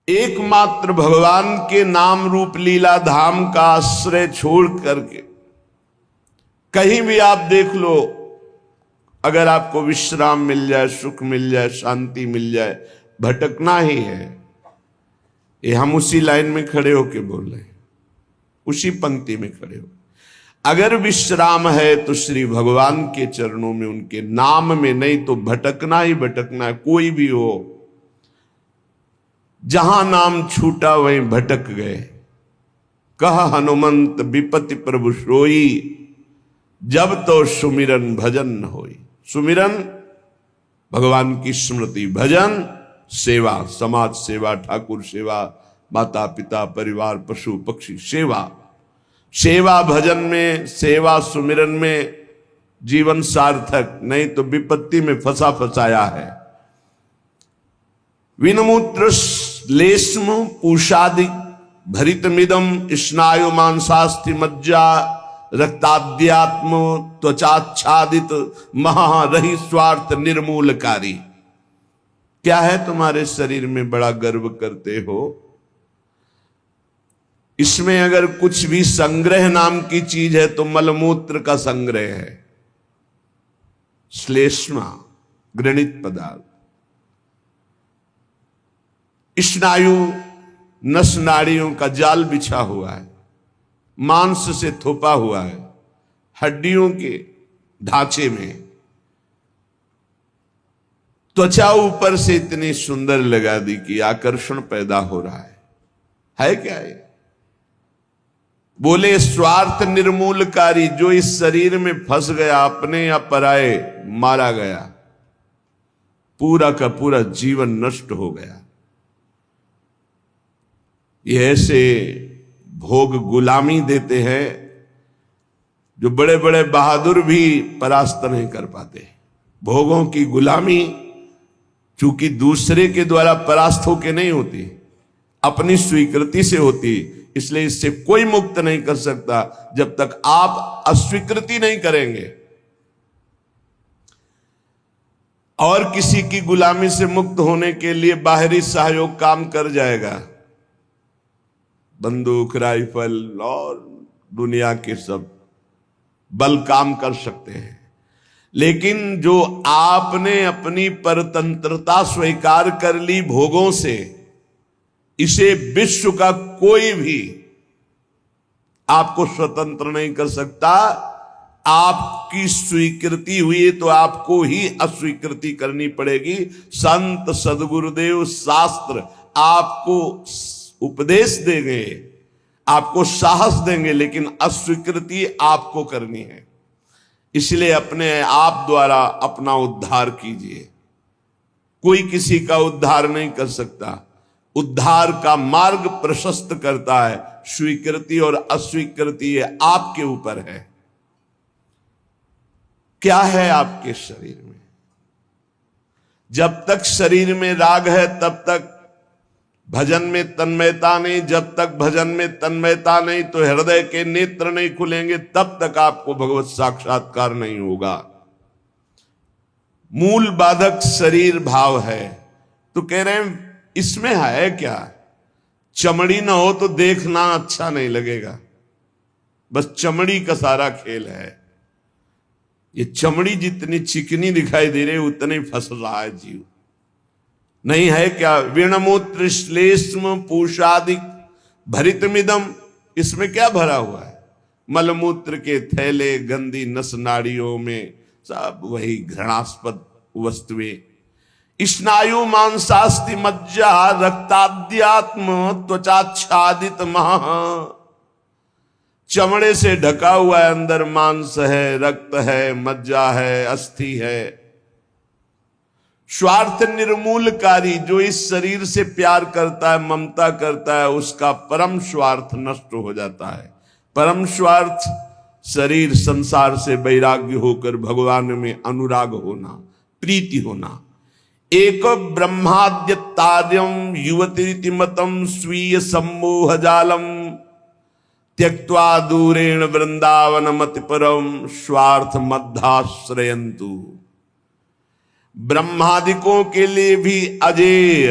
एकमात्र भगवान के नाम रूप लीला धाम का आश्रय छोड़ करके कहीं भी आप देख लो, अगर आपको विश्राम मिल जाए, सुख मिल जाए, शांति मिल जाए, भटकना ही है। ये हम उसी लाइन में खड़े होके बोल रहे हैं, उसी पंक्ति में खड़े हो। अगर विश्राम है तो श्री भगवान के चरणों में, उनके नाम में, नहीं तो भटकना ही भटकना है। कोई भी हो, जहां नाम छूटा वहीं भटक गए। कह हनुमंत विपति प्रभु सोई, जब तो सुमिरन भजन न होई। सुमिरन भगवान की स्मृति, भजन सेवा, समाज सेवा, ठाकुर सेवा, माता पिता परिवार पशु पक्षी सेवा। सेवा भजन में, सेवा सुमिरन में जीवन सार्थक, नहीं तो विपत्ति में फंसा फंसाया है। विनमूत्र लेस्म पूषादि भरितमिदम स्नायु मांसास्थि मज्जा रक्ताद्यात्म त्वचाच्छादित महारही स्वार्थ निर्मूलकारी। क्या है तुम्हारे शरीर में बड़ा गर्व करते हो? इसमें अगर कुछ भी संग्रह नाम की चीज है तो मलमूत्र का संग्रह है। श्लेष्मा घृणित पदार्थ, स्नायु नस नाड़ियों का जाल बिछा हुआ है, मांस से थोपा हुआ है, हड्डियों के ढांचे में। त्वचा ऊपर से इतनी सुंदर लगा दी कि आकर्षण पैदा हो रहा है क्या ये? बोले स्वार्थ निर्मूलकारी। जो इस शरीर में फंस गया, अपने या पराए, मारा गया, पूरा का पूरा जीवन नष्ट हो गया। ये ऐसे भोग गुलामी देते हैं जो बड़े बड़े बहादुर भी परास्त नहीं कर पाते। भोगों की गुलामी चूंकि दूसरे के द्वारा परास्त होके नहीं होती, अपनी स्वीकृति से होती, इसलिए इससे कोई मुक्त नहीं कर सकता जब तक आप अस्वीकृति नहीं करेंगे। और किसी की गुलामी से मुक्त होने के लिए बाहरी सहयोग काम कर जाएगा। बंदूक, राइफल और दुनिया के सब बल काम कर सकते हैं, लेकिन जो आपने अपनी परतंत्रता स्वीकार कर ली भोगों से, इसे विश्व का कोई भी आपको स्वतंत्र नहीं कर सकता। आपकी स्वीकृति हुई तो आपको ही अस्वीकृति करनी पड़ेगी। संत सदगुरुदेव शास्त्र आपको उपदेश देंगे, आपको साहस देंगे, लेकिन अस्वीकृति आपको करनी है। इसलिए अपने आप द्वारा अपना उद्धार कीजिए। कोई किसी का उद्धार नहीं कर सकता। उद्धार का मार्ग प्रशस्त करता है स्वीकृति और अस्वीकृति, ये आपके ऊपर है। क्या है आपके शरीर में? जब तक शरीर में राग है तब तक भजन में तन्मयता नहीं। जब तक भजन में तन्मयता नहीं तो हृदय के नेत्र नहीं खुलेंगे, तब तक आपको भगवत साक्षात्कार नहीं होगा। मूल बाधक शरीर भाव है। तो कह रहे हैं इसमें है क्या? चमड़ी ना हो तो देखना अच्छा नहीं लगेगा, बस चमड़ी का सारा खेल है। ये चमड़ी जितनी चिकनी दिखाई दे रही है उतने फंस रहा है जीव। नहीं है क्या? विणमूत्र श्लेष्म पूषादि भरितमिदम, इसमें क्या भरा हुआ है? मलमूत्र के थैले, गंदी नस नाड़ियों में सब वही घृणास्पद वस्तुएं। स्नायु मांसास्थि मज्जा रक्ताद्यात्म त्वचाच्छादित महा। चमड़े से ढका हुआ है, अंदर मांस है, रक्त है, मज्जा है, अस्थि है। स्वार्थ निर्मूलकारी। जो इस शरीर से प्यार करता है, ममता करता है, उसका परम स्वार्थ नष्ट हो जाता है। परम स्वार्थ शरीर संसार से वैराग्य होकर भगवान में अनुराग होना, प्रीति होना। एक ब्रह्माद्य तार्यम युवती मतम स्वीय सम्मोह जालम त्यक्त्वा दूरेण वृंदावन मति परम स्वार्थ मध्याश्रयंतु। ब्रह्मादिकों के लिए भी अजेय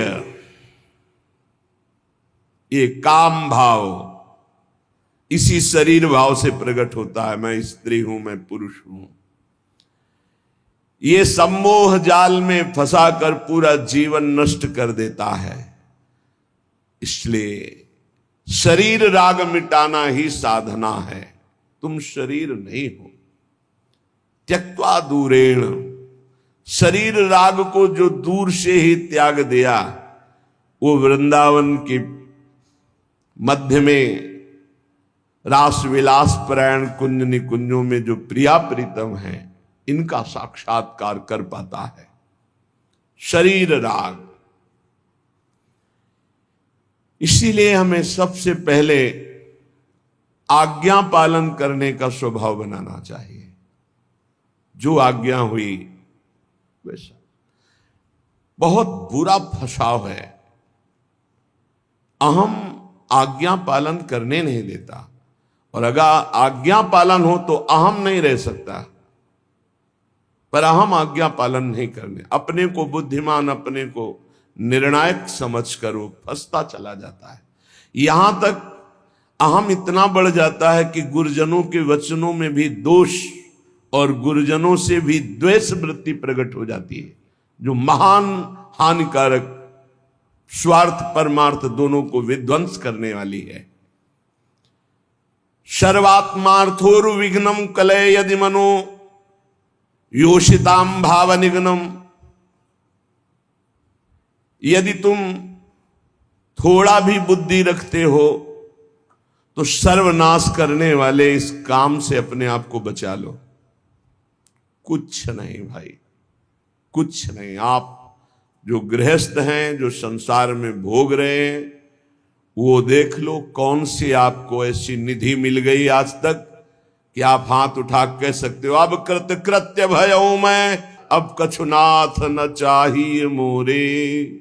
ये काम भाव इसी शरीर भाव से प्रकट होता है। मैं स्त्री हूं, मैं पुरुष हूं। ये सम्मोह जाल में फंसाकर पूरा जीवन नष्ट कर देता है। इसलिए शरीर राग मिटाना ही साधना है। तुम शरीर नहीं हो। त्यक्त्वा दूरेण, शरीर राग को जो दूर से ही त्याग दिया, वो वृंदावन के मध्य में रास विलास परायण कुंज निकुंजों में जो प्रिया प्रीतम है, इनका साक्षात्कार कर पाता है। शरीर राग। इसीलिए हमें सबसे पहले आज्ञा पालन करने का स्वभाव बनाना चाहिए। जो आज्ञा हुई वैसा। बहुत बुरा फसाव है, अहम आज्ञा पालन करने नहीं देता। और अगर आज्ञा पालन हो तो अहम नहीं रह सकता, पर अहम आज्ञा पालन नहीं करने, अपने को बुद्धिमान, अपने को निर्णायक समझकर वो फंसता चला जाता है। यहां तक अहम इतना बढ़ जाता है कि गुरुजनों के वचनों में भी दोष और गुरुजनों से भी द्वेष वृत्ति प्रकट हो जाती है, जो महान हानिकारक, स्वार्थ परमार्थ दोनों को विध्वंस करने वाली है। सर्वात्मार्थोर विघ्नम कलय यदि मनो योषिताम भाव निघ्नम। यदि तुम थोड़ा भी बुद्धि रखते हो तो सर्वनाश करने वाले इस काम से अपने आप को बचा लो। कुछ नहीं भाई, कुछ नहीं। आप जो गृहस्थ हैं, जो संसार में भोग रहे हैं, वो देख लो कौन सी आपको ऐसी निधि मिल गई आज तक कि आप हाथ उठा कह सकते हो अब कृतकृत्य भयऊ मैं, अब कछुनाथ न चाहिए मोरे।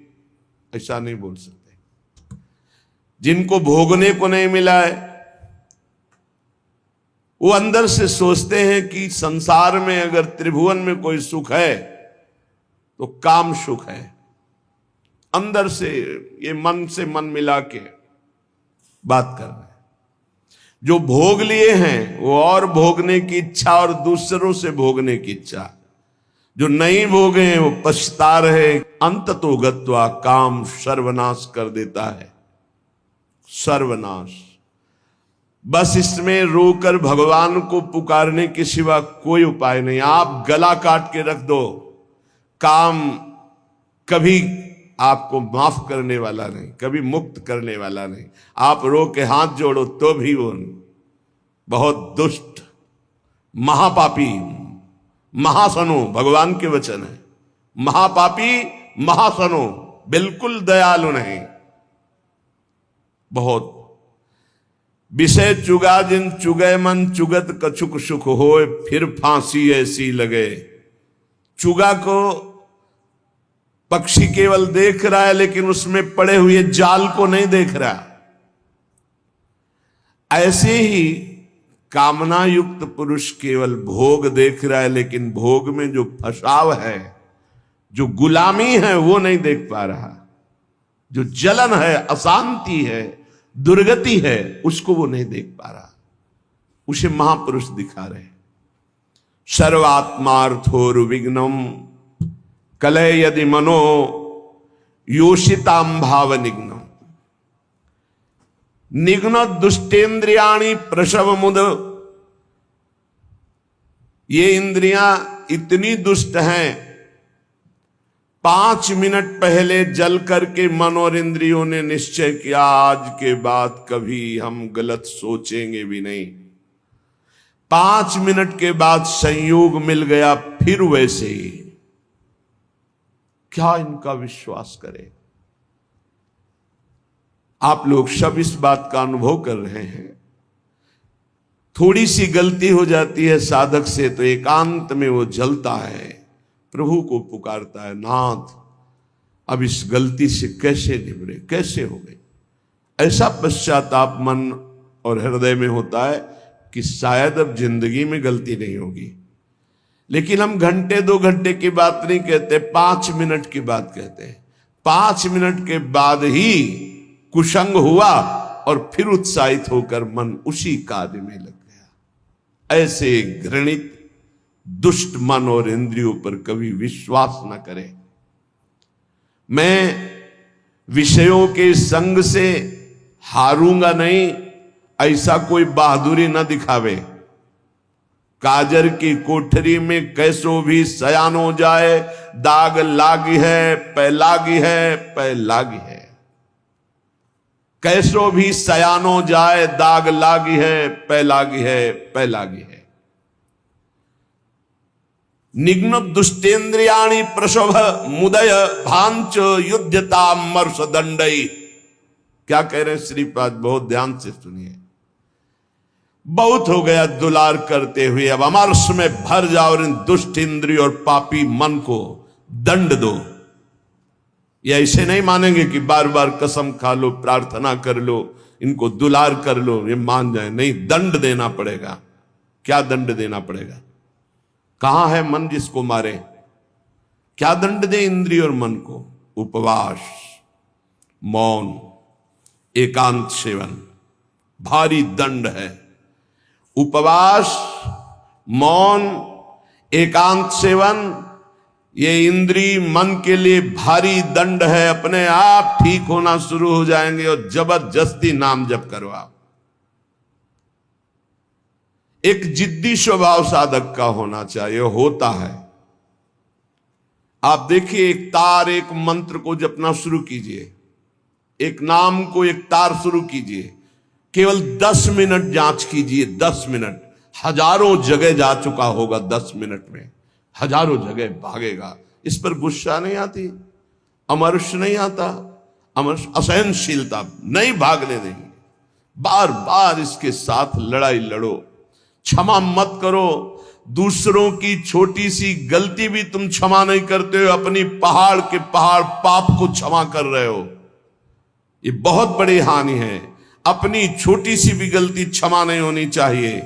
ऐसा नहीं बोल सकते। जिनको भोगने को नहीं मिला है, वो अंदर से सोचते हैं कि संसार में अगर त्रिभुवन में कोई सुख है तो काम सुख है। अंदर से ये मन से मन मिला के बात कर रहे हैं। जो भोग लिए हैं वो और भोगने की इच्छा और दूसरों से भोगने की इच्छा। जो नहीं भोगे हैं वो पछता रहे। अंत तो गत्वा काम सर्वनाश कर देता है। सर्वनाश। बस इसमें रोकर भगवान को पुकारने के सिवा कोई उपाय नहीं। आप गला काट के रख दो, काम कभी आपको माफ करने वाला नहीं, कभी मुक्त करने वाला नहीं। आप रो के हाथ जोड़ो तो भी वो बहुत दुष्ट, महापापी, महासनो, भगवान के वचन है। महापापी, महासनो, बिल्कुल दयालु नहीं। बहुत विषय चुगा जिन चुगय मन, चुगत कछुक सुख होए, फिर फांसी ऐसी लगे। चुगा को पक्षी केवल देख रहा है, लेकिन उसमें पड़े हुए जाल को नहीं देख रहा। ऐसे ही कामना युक्त पुरुष केवल भोग देख रहा है, लेकिन भोग में जो फसाव है, जो गुलामी है, वो नहीं देख पा रहा। जो जलन है, अशांति है, दुर्गति है, उसको वो नहीं देख पा रहा। उसे महापुरुष दिखा रहे। सर्वात्मार्थोर विघ्नम कलय यदि मनो योषिताम भाव निघ्नम। निघ्न दुष्टेन्द्रियाणि प्रसव मुद। ये इंद्रियां इतनी दुष्ट हैं, 5 मिनट पहले जल करके मन और इंद्रियों ने निश्चय किया आज के बाद कभी हम गलत सोचेंगे भी नहीं। 5 मिनट के बाद संयोग मिल गया, फिर वैसे ही। क्या इनका विश्वास करें? आप लोग सब इस बात का अनुभव कर रहे हैं। थोड़ी सी गलती हो जाती है साधक से तो एकांत में वो जलता है, प्रभु को पुकारता है, नाथ अब इस गलती से कैसे निबरे, कैसे हो गई। ऐसा पश्चाताप मन और हृदय में होता है कि शायद अब जिंदगी में गलती नहीं होगी। लेकिन हम घंटे 2 घंटे की बात नहीं कहते, 5 मिनट की बात कहते हैं। 5 मिनट के बाद ही कुसंग हुआ और फिर उत्साहित होकर मन उसी कार्य में लग गया। ऐसे घृणित दुष्ट मन और इंद्रियों पर कभी विश्वास न करें। मैं विषयों के संग से हारूंगा नहीं, ऐसा कोई बहादुरी न दिखावे। काजर की कोठरी में कैसो भी सयान हो जाए, दाग लागी है पै लागी है पै लागी है। कैसो भी सयान हो जाए, दाग लागी है पै लागी है पै लागी है। निग्न दुष्टेन्द्रियाणि प्रसव मुदय भांच युद्धता मर्ष दंडई। क्या कह रहे हैं श्रीपाद, बहुत ध्यान से सुनिए। बहुत हो गया दुलार करते हुए, अब अमरस में भर जाओ और इन दुष्ट इंद्रिय और पापी मन को दंड दो। ये ऐसे नहीं मानेंगे कि बार बार कसम खा लो, प्रार्थना कर लो, इनको दुलार कर लो, ये मान जाए। नहीं, दंड देना पड़ेगा। क्या दंड देना पड़ेगा? कहां है मन जिसको मारे? क्या दंड दे इंद्रिय और मन को? उपवास, मौन, एकांत सेवन, भारी दंड है। उपवास, मौन, एकांत सेवन, ये इंद्रिय मन के लिए भारी दंड है। अपने आप ठीक होना शुरू हो जाएंगे और जबरदस्ती नाम जप करवाओ। एक जिद्दी स्वभाव साधक का होना चाहिए, होता है। आप देखिए, एक तार, एक मंत्र को जपना शुरू कीजिए, एक नाम को एक तार शुरू कीजिए, केवल 10 मिनट जांच कीजिए। 10 मिनट, हजारों जगह जा चुका होगा। 10 मिनट में हजारों जगह भागेगा। इस पर गुस्सा नहीं आती, अमर्ष नहीं आता, अमर्ष असहनशीलता नहीं भागने देंगे। बार बार इसके साथ लड़ाई लड़ो, क्षमा मत करो। दूसरों की छोटी सी गलती भी तुम क्षमा नहीं करते हो, अपनी पहाड़ के पहाड़ पाप को क्षमा कर रहे हो। ये बहुत बड़ी हानि है। अपनी छोटी सी भी गलती क्षमा नहीं होनी चाहिए,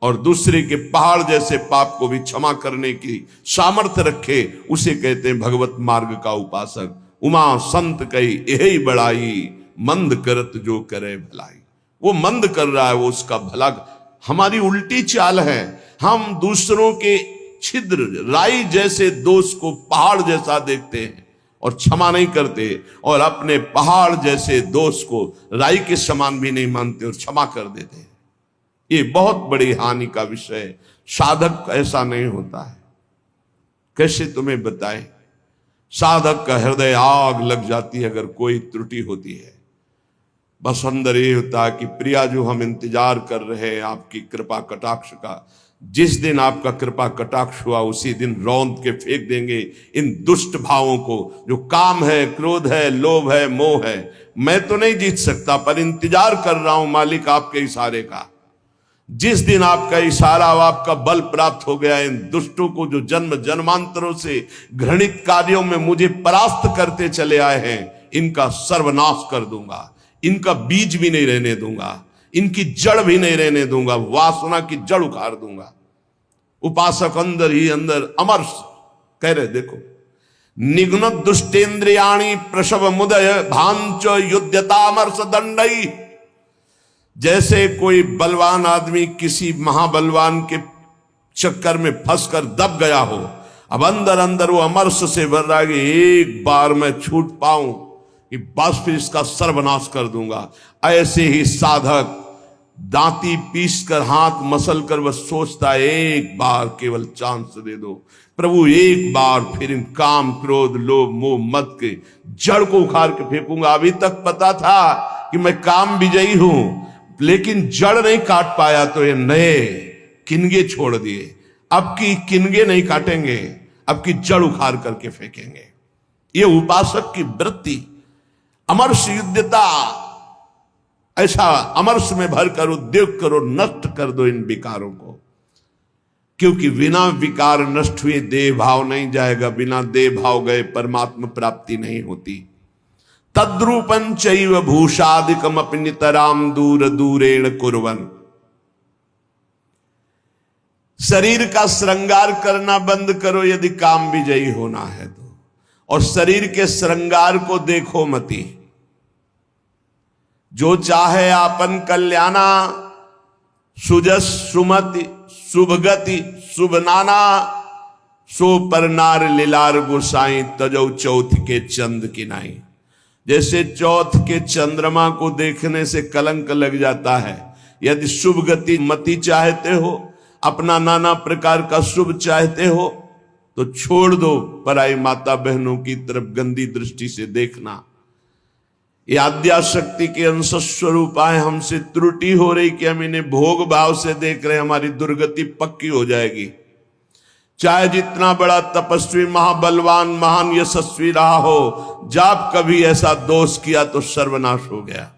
और दूसरे के पहाड़ जैसे पाप को भी क्षमा करने की सामर्थ्य रखे, उसे कहते हैं भगवत मार्ग का उपासक। उमा संत कही यही बड़ाई, मंद करत जो करे भलाई। वो मंद कर रहा है, वो उसका भला। हमारी उल्टी चाल है, हम दूसरों के छिद्र राई जैसे दोष को पहाड़ जैसा देखते हैं और क्षमा नहीं करते, और अपने पहाड़ जैसे दोष को राई के समान भी नहीं मानते और क्षमा कर देते हैं। ये बहुत बड़ी हानि का विषय है। साधक ऐसा नहीं होता है। कैसे तुम्हें बताएं? साधक का हृदय आग लग जाती है अगर कोई त्रुटि होती है। बस अंदर ये होता है कि प्रिया जो हम इंतजार कर रहे हैं आपकी कृपा कटाक्ष का, जिस दिन आपका कृपा कटाक्ष हुआ उसी दिन रौंद के फेंक देंगे इन दुष्ट भावों को, जो काम है, क्रोध है, लोभ है, मोह है। मैं तो नहीं जीत सकता, पर इंतजार कर रहा हूं मालिक आपके इशारे का। जिस दिन आपका इशारा और आपका बल प्राप्त हो गया, इन दुष्टों को जो जन्म जन्मांतरों से घृणित कार्यों में मुझे परास्त करते चले आए हैं, इनका सर्वनाश कर दूंगा। इनका बीज भी नहीं रहने दूंगा, इनकी जड़ भी नहीं रहने दूंगा, वासना की जड़ उखाड़ दूंगा। उपासक अंदर ही अंदर अमर्ष कह रहे, देखो, निघ्न दुष्टेन्द्रियाणि प्रसव मुदय भांच युद्धतामर्ष दंडई। जैसे कोई बलवान आदमी किसी महाबलवान के चक्कर में फंसकर दब गया हो, अब अंदर अंदर वो अमर्ष से भर रहा है कि एक बार मैं छूट पाऊं कि बस फिर इसका सर्वनाश कर दूंगा। ऐसे ही साधक दांती पीस कर, हाथ मसल कर बस सोचता है, एक बार केवल चांस दे दो प्रभु, एक बार फिर इन काम, क्रोध, लोभ, मोह, मद के जड़ को उखाड़ के फेंकूंगा। अभी तक पता था कि मैं काम विजयी हूं, लेकिन जड़ नहीं काट पाया तो ये नए किनगे छोड़ दिए। अब की किनगे नहीं काटेंगे, अब की जड़ उखाड़ करके फेंकेंगे। ये उपासक की वृत्ति, अमर्ष युद्धता। ऐसा अमर्ष में भरकर उद्योग करो, नष्ट कर दो इन विकारों को, क्योंकि बिना विकार नष्ट हुए देह भाव नहीं जाएगा। बिना देह भाव गए परमात्मा प्राप्ति नहीं होती। तद्रूपं चैव भूषादिकम अपि नितराम दूर दूरेण कुर्वन्। शरीर का श्रृंगार करना बंद करो यदि काम विजयी होना है तो, और शरीर के श्रृंगार को देखो मती। जो चाहे आपन कल्याणा, सुजस सुमति शुभगति शुभ नाना, सो पर नार लीलार गोसाई तजौ चौथ के चंद की नाई। जैसे चौथ के चंद्रमा को देखने से कलंक लग जाता है, यदि शुभ गति मति चाहते हो, अपना नाना प्रकार का शुभ चाहते हो, तो छोड़ दो पराई माता बहनों की तरफ गंदी दृष्टि से देखना। ये आद्याशक्ति के अंश स्वरूप आए, हमसे त्रुटि हो रही कि हम इन्हें भोग भाव से देख रहे हैं, हमारी दुर्गति पक्की हो जाएगी। चाहे जितना बड़ा तपस्वी, महाबलवान, महान यशस्वी रहा हो, जब कभी ऐसा दोष किया तो सर्वनाश हो गया।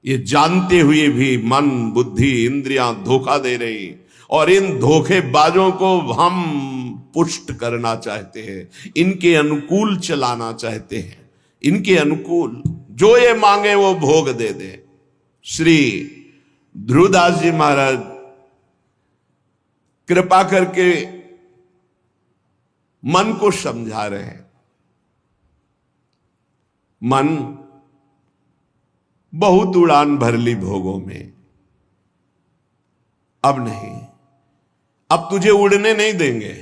ये जानते हुए भी मन बुद्धि इंद्रियां धोखा दे रही, और इन धोखेबाजों को हम पुष्ट करना चाहते हैं, इनके अनुकूल चलाना चाहते हैं, इनके अनुकूल जो ये मांगे वो भोग दे दे। श्री ध्रुवदास जी महाराज कृपा करके मन को समझा रहे हैं। मन बहुत उड़ान भर ली भोगों में, अब नहीं, अब तुझे उड़ने नहीं देंगे।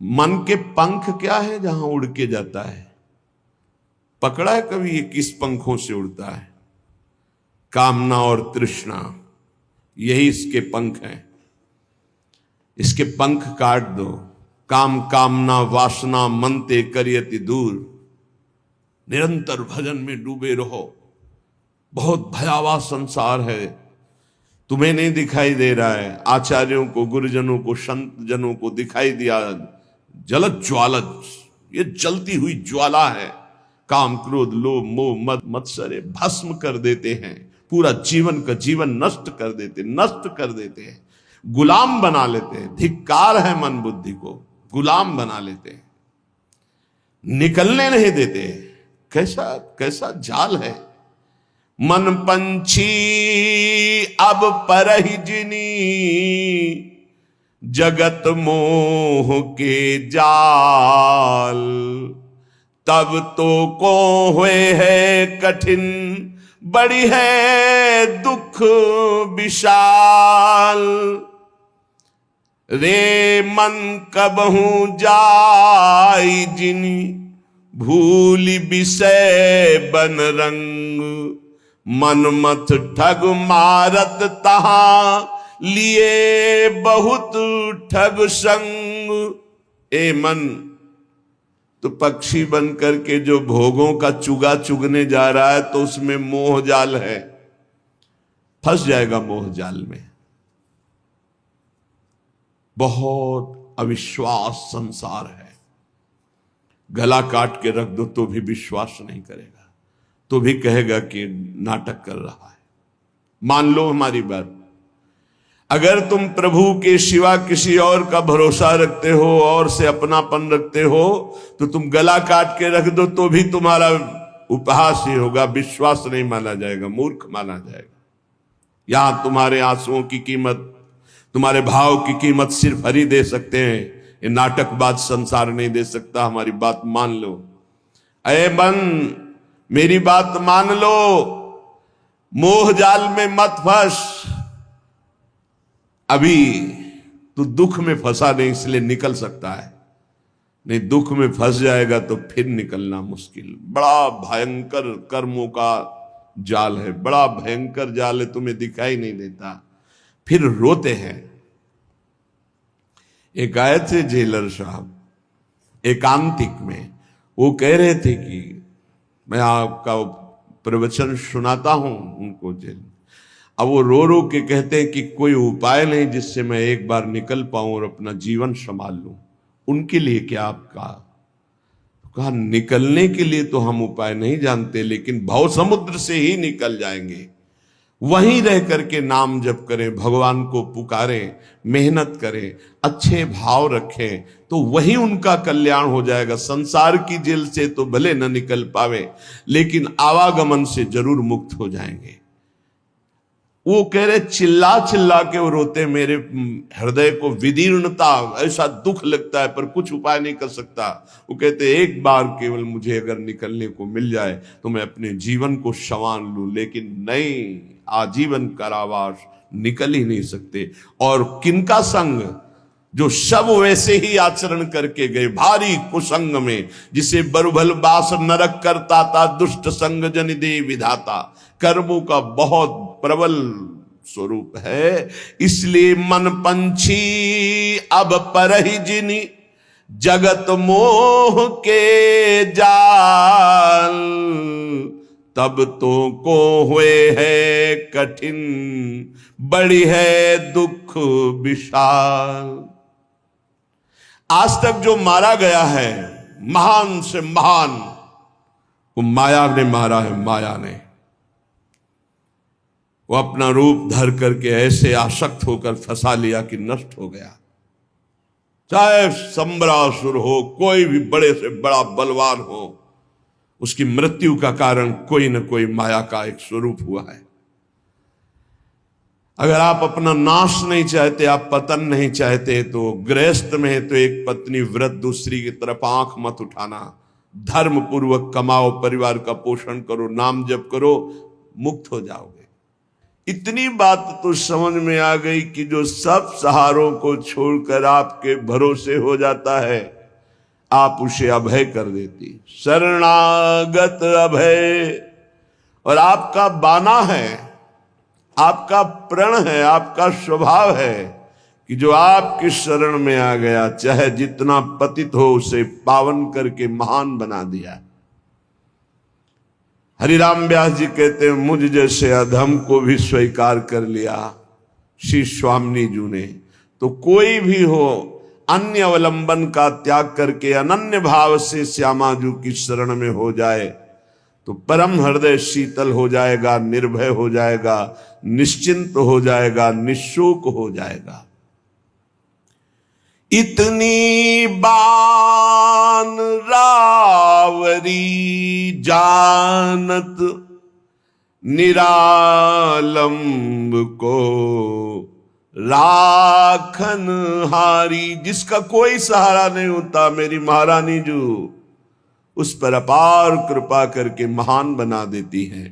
मन के पंख क्या है जहां उड़ के जाता है? पकड़ा है कभी ये किस पंखों से उड़ता है? कामना और तृष्णा, यही इसके पंख हैं। इसके पंख काट दो। काम कामना वासना मनते करियति दूर, निरंतर भजन में डूबे रहो। बहुत भयावह संसार है, तुम्हें नहीं दिखाई दे रहा है, आचार्यों को, गुरुजनों को, संत जनों को दिखाई दिया। जलत ज्वालत, ये जलती हुई ज्वाला है। काम क्रोध लोभ मोह मद मत्सरे भस्म कर देते हैं, पूरा जीवन का जीवन नष्ट कर देते हैं, गुलाम बना लेते हैं। धिक्कार है मन बुद्धि को, गुलाम बना लेते हैं, निकलने नहीं देते। कैसा कैसा जाल है। मन पंछी अब परहि जिनी, जगत मोह के जाल। तब तो को हुए है कठिन, बड़ी है दुख विशाल। रे मन कबहू जाई जिनी, भूली विषय बन रंग। मनमथ ठग मारत तहां, लिए बहुत ठग संग। ए मन, तो पक्षी बन करके जो भोगों का चुगा चुगने जा रहा है, तो उसमें मोह जाल है, फंस जाएगा मोह जाल में। बहुत अविश्वास संसार है। गला काट के रख दो तो भी विश्वास नहीं करेगा, तो भी कहेगा कि नाटक कर रहा है। मान लो हमारी बात, अगर तुम प्रभु के सिवा किसी और का भरोसा रखते हो और से अपनापन रखते हो, तो तुम गला काट के रख दो तो भी तुम्हारा उपहास ही होगा, विश्वास नहीं माना जाएगा, मूर्ख माना जाएगा। यहां तुम्हारे आंसुओं की कीमत, तुम्हारे भाव की कीमत सिर्फ हरि दे सकते हैं, ये नाटकबाज संसार नहीं दे सकता। हमारी बात मान लो। अये मन, मेरी बात मान लो, मोह जाल में मत फंस। अभी तू दुख में फंसा नहीं, इसलिए निकल सकता है, नहीं दुख में फंस जाएगा तो फिर निकलना मुश्किल। बड़ा भयंकर कर्मों का जाल है, बड़ा भयंकर जाल है, तुम्हें दिखाई नहीं देता, फिर रोते हैं। एक आए थे जेलर साहब एकांतिक में, वो कह रहे थे कि मैं आपका प्रवचन सुनाता हूं उनको जेल। अब वो रो रो के कहते हैं कि कोई उपाय नहीं जिससे मैं एक बार निकल पाऊं और अपना जीवन संभाल लूं। उनके लिए क्या आपका? कहा निकलने के लिए तो हम उपाय नहीं जानते, लेकिन भव समुद्र से ही निकल जाएंगे। वहीं रह करके नाम जप करें, भगवान को पुकारें, मेहनत करें, अच्छे भाव रखें, तो वही उनका कल्याण हो जाएगा। संसार की जेल से तो भले न निकल पावे, लेकिन आवागमन से जरूर मुक्त हो जाएंगे। वो कह रहे चिल्ला चिल्ला के वो रोते, मेरे हृदय को विदीर्णता, ऐसा दुख लगता है पर कुछ उपाय नहीं कर सकता। वो कहते एक बार केवल मुझे अगर निकलने को मिल जाए तो मैं अपने जीवन को संवार लूं, लेकिन नहीं, आजीवन कारावास निकल ही नहीं सकते। और किनका संग? जो सब वैसे ही आचरण करके गए, भारी कुसंग में, जिसे बरुभल बास नरक करता था, दुष्ट संग जन दे विधाता। कर्मों का बहुत प्रबल स्वरूप है। इसलिए मन पंछी अब परहि जिनि, जगत मोह के जाल। तब तो को हुए है कठिन, बड़ी है दुख विशाल। आज तक जो मारा गया है महान से महान, वो माया ने मारा है। माया ने वो अपना रूप धर करके ऐसे आसक्त होकर फंसा लिया कि नष्ट हो गया। चाहे संबरासुर हो, कोई भी बड़े से बड़ा बलवान हो, उसकी मृत्यु का कारण कोई न कोई माया का एक स्वरूप हुआ है। अगर आप अपना नाश नहीं चाहते, आप पतन नहीं चाहते, तो गृहस्थ में है तो एक पत्नी व्रत, दूसरी की तरफ आंख मत उठाना। धर्म पूर्वक कमाओ, परिवार का पोषण करो, नाम जप करो, मुक्त हो जाओगे। इतनी बात तो समझ में आ गई कि जो सब सहारों को छोड़कर आपके भरोसे हो जाता है, आप उसे अभय कर देती। शरणागत अभय। और आपका बाना है, आपका प्रण है, आपका स्वभाव है कि जो आपकी शरण में आ गया, चाहे जितना पतित हो, उसे पावन करके महान बना दिया। हरिराम व्यास जी कहते हैं, मुझ जैसे अधम को भी स्वीकार कर लिया श्री स्वामी जी ने। तो कोई भी हो, अन्य अवलंबन का त्याग करके अनन्य भाव से श्यामा जी की शरण में हो जाए तो परम हृदय शीतल हो जाएगा, निर्भय हो जाएगा, निश्चिंत हो जाएगा, निशोक हो जाएगा। इतनी बान रावरी जानत निरालंब को राखन हारी। जिसका कोई सहारा नहीं होता, मेरी महारानी जो उस पर अपार कृपा करके महान बना देती है।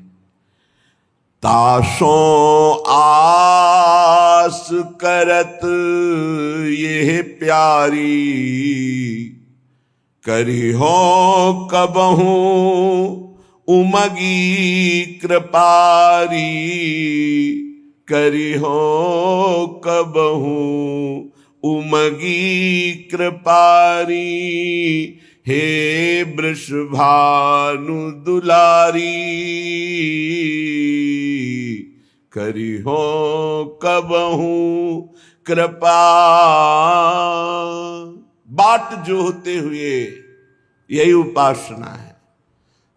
तासों आस करत ये प्यारी, करी हो कबहू उमगी कृपारी। करी हो कबहू उमगी कृपारी, हे वृषभानु दुलारी। करी हो कबहू कृपा। बाट जो होते हुए यही उपासना है,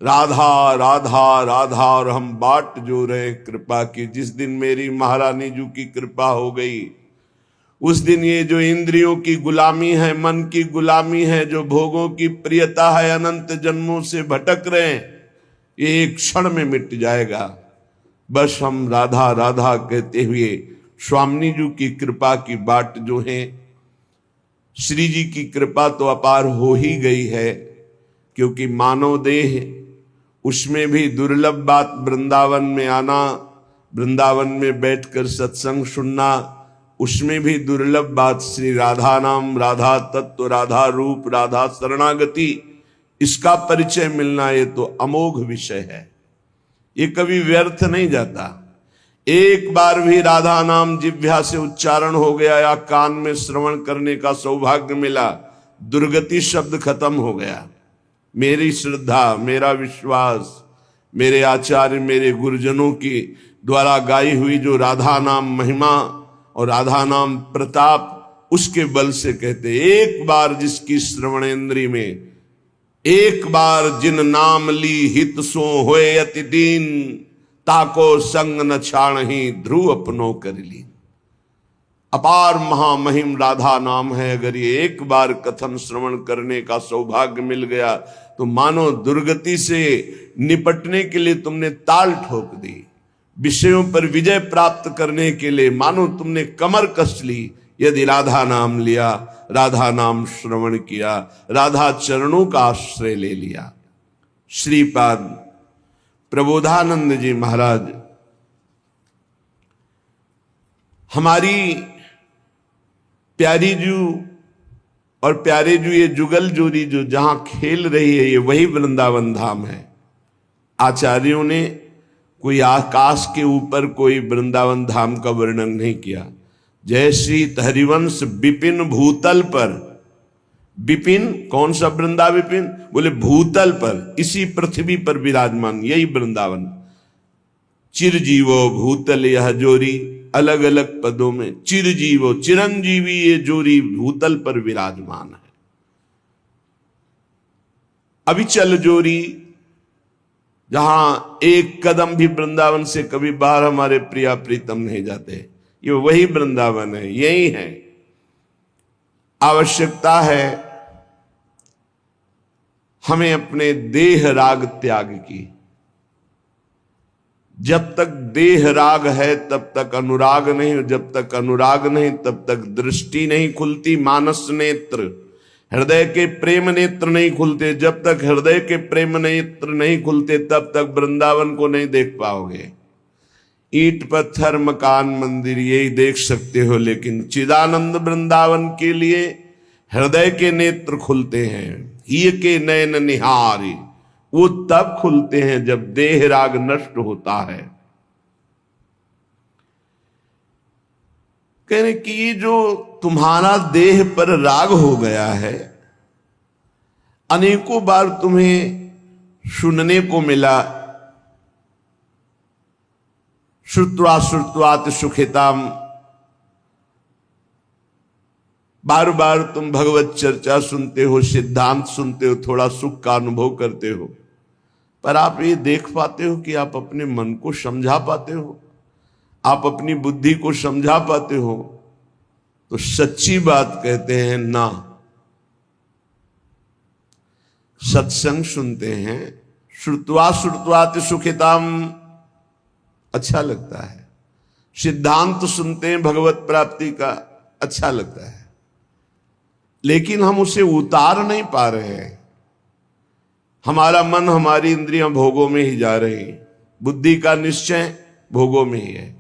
राधा राधा राधा। और हम बाट जो रहे कृपा की। जिस दिन मेरी महारानी जी की कृपा हो गई, उस दिन ये जो इंद्रियों की गुलामी है, मन की गुलामी है, जो भोगों की प्रियता है, अनंत जन्मों से भटक रहे हैं, ये एक क्षण में मिट जाएगा। बस हम राधा राधा कहते हुए स्वामी जी की कृपा की बाट जो है, श्री जी की कृपा तो अपार हो ही गई है, क्योंकि मानव देह, उसमें भी दुर्लभ बात वृंदावन में आना, वृंदावन में बैठकर सत्संग सुनना, उसमें भी दुर्लभ बात श्री राधा नाम, राधा तत्व, राधा रूप, राधा शरणागति, इसका परिचय मिलना, ये तो अमोघ विषय है। ये कभी व्यर्थ नहीं जाता। एक बार भी राधा नाम जिह्वा से उच्चारण हो गया या कान में श्रवण करने का सौभाग्य मिला, दुर्गति शब्द खत्म हो गया। मेरी श्रद्धा, मेरा विश्वास, मेरे आचार्य, मेरे गुरुजनों की द्वारा गाई हुई जो राधा नाम महिमा और राधा नाम प्रताप, उसके बल से कहते, एक बार जिसकी श्रवणेन्द्री में, एक बार जिन नाम ली हित सो होए अति दीन, ताको संग न छाणहि ध्रुव अपनो कर ली। अपार महामहिम राधा नाम है। अगर ये एक बार कथन श्रवण करने का सौभाग्य मिल गया तो मानो दुर्गति से निपटने के लिए तुमने ताल ठोक दी। विषयों पर विजय प्राप्त करने के लिए मानो तुमने कमर कस ली। यदि राधा नाम लिया, राधा नाम श्रवण किया, राधा चरणों का आश्रय ले लिया। श्रीपाद प्रबोधानंद जी महाराज हमारी प्यारी जू और प्यारे जू, ये जुगल जोड़ी जो जहां खेल रही है, ये वही वृंदावन धाम है। आचार्यों ने कोई आकाश के ऊपर कोई वृंदावन धाम का वर्णन नहीं किया। जय श्री हरिवंश विपिन भूतल पर, विपिन कौन सा वृंदा विपिन, बोले भूतल पर, इसी पृथ्वी पर विराजमान, यही वृंदावन। चिरजीवो भूतल यह जोरी, अलग अलग पदों में चिरजीवो चिरंजीवी ये जोरी भूतल पर विराजमान है। अविचल जोरी, जहां एक कदम भी वृंदावन से कभी बाहर हमारे प्रिया प्रीतम नहीं जाते, ये वही वृंदावन है, यही है। आवश्यकता है हमें अपने देह राग त्याग की। जब तक देह राग है तब तक अनुराग नहीं, जब तक अनुराग नहीं तब तक दृष्टि नहीं खुलती, मानस नेत्र, हृदय के प्रेम नेत्र नहीं खुलते। जब तक हृदय के प्रेम नेत्र नहीं खुलते तब तक वृंदावन को नहीं देख पाओगे। ईंट पत्थर मकान मंदिर यही देख सकते हो, लेकिन चिदानंद वृंदावन के लिए हृदय के नेत्र खुलते हैं। ही के नयन निहारी, वो तब खुलते हैं जब देह राग नष्ट होता है। कहने कि जो तुम्हारा देह पर राग हो गया है, अनेकों बार तुम्हें सुनने को मिला, श्रुत्वा श्रुत्वात सुखिताम, बार बार तुम भगवत चर्चा सुनते हो, सिद्धांत सुनते हो, थोड़ा सुख का अनुभव करते हो, पर आप ये देख पाते हो कि आप अपने मन को समझा पाते हो, आप अपनी बुद्धि को समझा पाते हो? तो सच्ची बात कहते हैं ना। सत्संग सुनते हैं, श्रुत्वा श्रुत्वात सुखिताम, अच्छा लगता है। सिद्धांत सुनते हैं भगवत प्राप्ति का, अच्छा लगता है, लेकिन हम उसे उतार नहीं पा रहे हैं। हमारा मन, हमारी इंद्रियां भोगों में ही जा रही हैं। बुद्धि का निश्चय भोगों में ही है।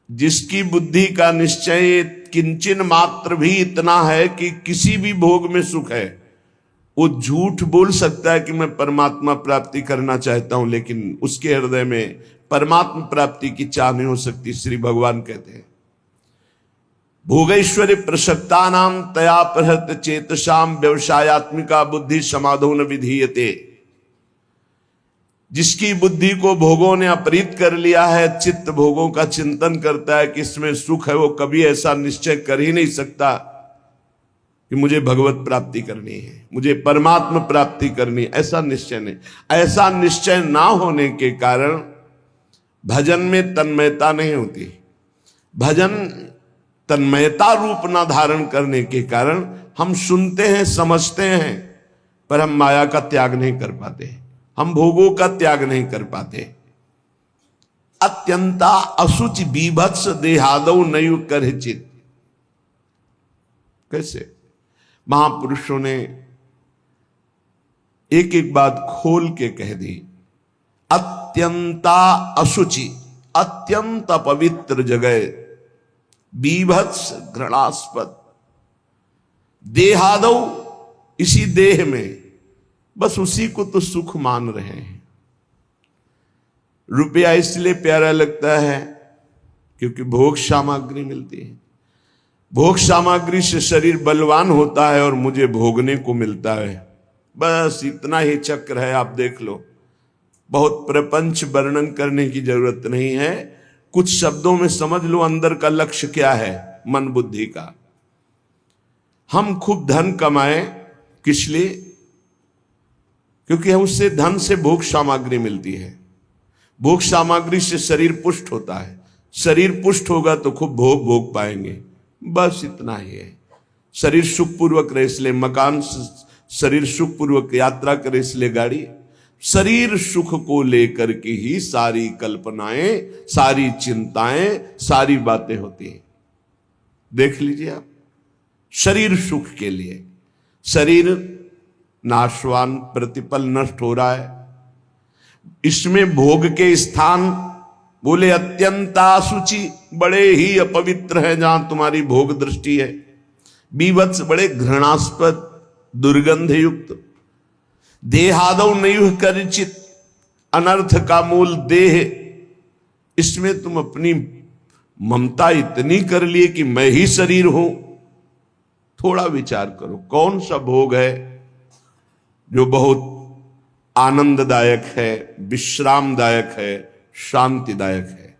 जिसकी बुद्धि का निश्चय किंचन मात्र भी इतना है कि किसी भी भोग में सुख है, वो झूठ बोल सकता है कि मैं परमात्मा प्राप्ति करना चाहता हूं, लेकिन उसके हृदय में परमात्मा प्राप्ति की चाह नहीं हो सकती। श्री भगवान कहते हैं, भोगैश्वर्य प्रसक्ता नाम तया प्रहत चेतसाम व्यवसायत्मिका बुद्धि समाधो न विधीयते। जिसकी बुद्धि को भोगों ने अपहृत कर लिया है, चित्त भोगों का चिंतन करता है कि इसमें सुख है, वो कभी ऐसा निश्चय कर ही नहीं सकता कि मुझे भगवत प्राप्ति करनी है, मुझे परमात्मा प्राप्ति करनी है। ऐसा निश्चय नहीं। ऐसा निश्चय ना होने के कारण भजन में तन्मयता नहीं होती। भजन तन्मयता रूप ना धारण करने के कारण हम सुनते हैं, समझते हैं, पर हम माया का त्याग नहीं कर पाते, हम भोगों का त्याग नहीं कर पाते। अत्यंता असुचि बीभत्स देहादौ नयु करहिचित। कैसे महापुरुषों ने एक एक बात खोल के कह दी। अत्यंता असुचि, अत्यंत पवित्र जगह, बीभत्स घृणास्पद, देहादौ, इसी देह में बस उसी को तो सुख मान रहे हैं। रुपया इसलिए प्यारा लगता है क्योंकि भोग सामग्री मिलती है। भोग सामग्री से शरीर बलवान होता है और मुझे भोगने को मिलता है। बस इतना ही चक्र है। आप देख लो, बहुत प्रपंच वर्णन करने की जरूरत नहीं है। कुछ शब्दों में समझ लो अंदर का लक्ष्य क्या है मन बुद्धि का। हम खूब धन कमाएं, किस लिए? क्योंकि उससे धन से भोग सामग्री मिलती है। भोग सामग्री से शरीर पुष्ट होता है। शरीर पुष्ट होगा तो खूब भोग भोग पाएंगे। बस इतना ही है। शरीर सुखपूर्वक रहे इसलिए मकान, शरीर सुखपूर्वक यात्रा करे इसलिए गाड़ी, शरीर सुख को लेकर के ही सारी कल्पनाएं, सारी चिंताएं, सारी बातें होती हैं। देख लीजिए आप, शरीर सुख के लिए, शरीर नाशवान, प्रतिपल नष्ट हो रहा है, इसमें भोग के स्थान बोले अत्यंत असुचि, बड़े ही अपवित्र है जहां तुम्हारी भोग दृष्टि है। बीभत्स, बड़े घृणास्पद, दुर्गंध युक्त। देहादौ नैव करिचित, अनर्थ का मूल देह, इसमें तुम अपनी ममता इतनी कर लिए कि मैं ही शरीर हूं। थोड़ा विचार करो, कौन सा भोग है जो बहुत आनंददायक है, विश्रामदायक है, शांतिदायक है?